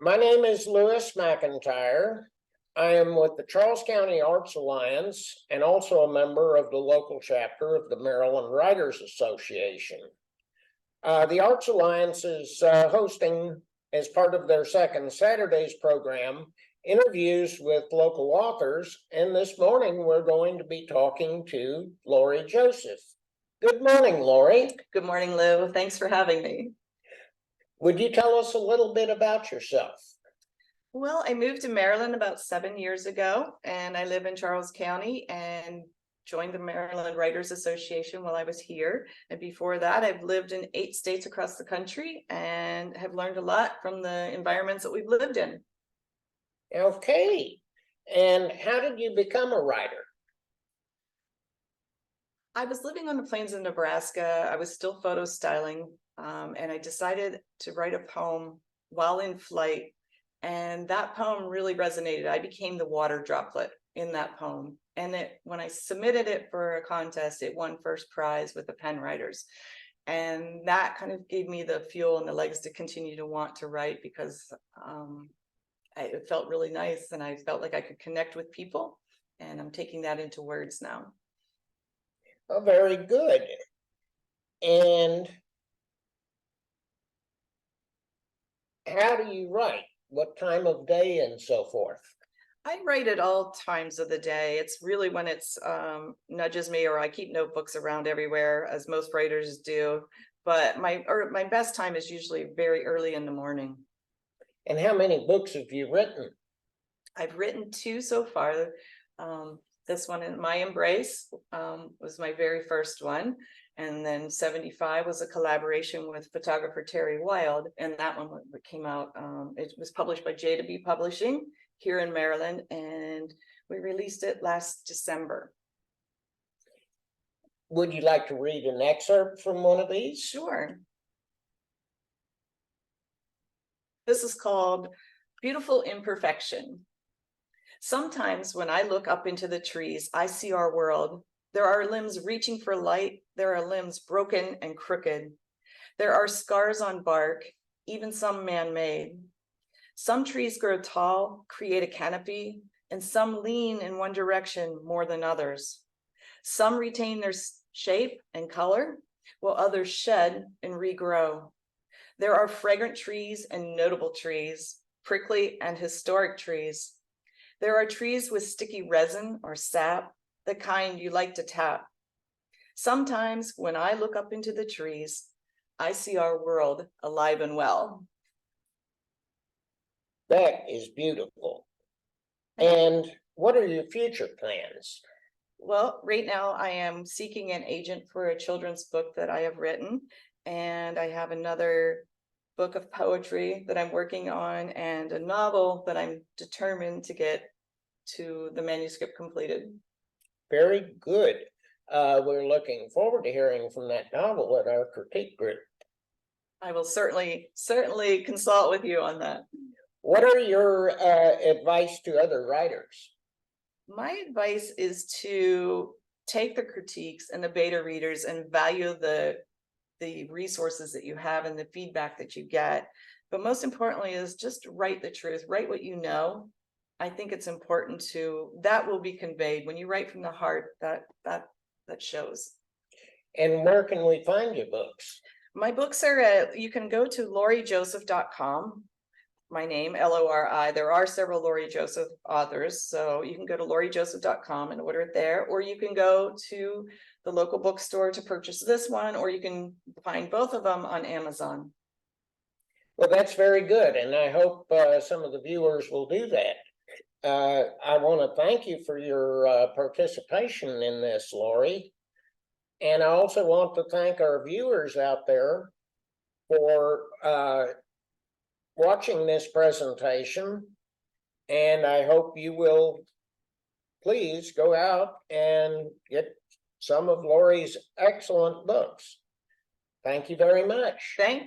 My name is Louis McIntyre. I am with the Charles County Arts Alliance and also a member of the local chapter of the Maryland Writers Association. The Arts Alliance is hosting, as part of their second Saturdays program, interviews with local authors. And this morning, we're going to be talking to Lori Joseph. Good morning, Lori. Good morning, Lou. Thanks for having me. Would you tell us a little bit about yourself? Well, I moved to Maryland about 7 years ago, and I live in Charles County and joined the Maryland Writers Association while I was here. And before that, I've lived in 8 states across the country and have learned a lot from the environments that we've lived in. Okay. And how did you become a writer? I was living on the plains of Nebraska. I was still photo styling, and I decided to write a poem while in flight. And that poem really resonated. I became the water droplet in that poem. And when I submitted it for a contest, it won first prize with the Penn Writers. And that kind of gave me the fuel and the legs to continue to want to write, because it felt really nice and I felt like I could connect with people. And I'm taking that into words now. Oh, very good. And how do you write? What time of day and so forth? I write at all times of the day. It's really when it's nudges me, or I keep notebooks around everywhere, as most writers do. But my best time is usually very early in the morning. And how many books have you written? I've written 2 so far. This one, in My Embrace, was my very first one. And then 75 was a collaboration with photographer Terry Wild. And that one came out, it was published by J2B Publishing here in Maryland. And we released it last December. Would you like to read an excerpt from one of these? Sure. This is called Beautiful Imperfection. Sometimes when I look up into the trees, I see our world. There are limbs reaching for light. There are limbs broken and crooked. There are scars on bark, even some man-made. Some trees grow tall, create a canopy, and some lean in one direction more than others. Some retain their shape and color, while others shed and regrow. There are fragrant trees and notable trees, prickly and historic trees. There are trees with sticky resin or sap, the kind you like to tap. Sometimes when I look up into the trees, I see our world alive and well. That is beautiful. And what are your future plans? Well, right now I am seeking an agent for a children's book that I have written, and I have another book of poetry that I'm working on, and a novel that I'm determined to get to the manuscript completed. Very good. We're looking forward to hearing from that novel at our critique group. I will certainly consult with you on that. What are your advice to other writers? My advice is to take the critiques and the beta readers and value the resources that you have and the feedback that you get. But most importantly is just write the truth, write what you know. I think it's important that will be conveyed when you write from the heart. That shows. And where can we find your books? My books are you can go to lorijoseph.com. My name, Lori. There are several Lori Joseph authors, so you can go to lorijoseph.com and order it there, or you can go to the local bookstore to purchase this one, or you can find both of them on Amazon. Well, that's very good, and I hope some of the viewers will do that. I want to thank you for your participation in this, Lori. And I also want to thank our viewers out there for watching this presentation. And I hope you will please go out and get some of Lori's excellent books. Thank you very much. Thank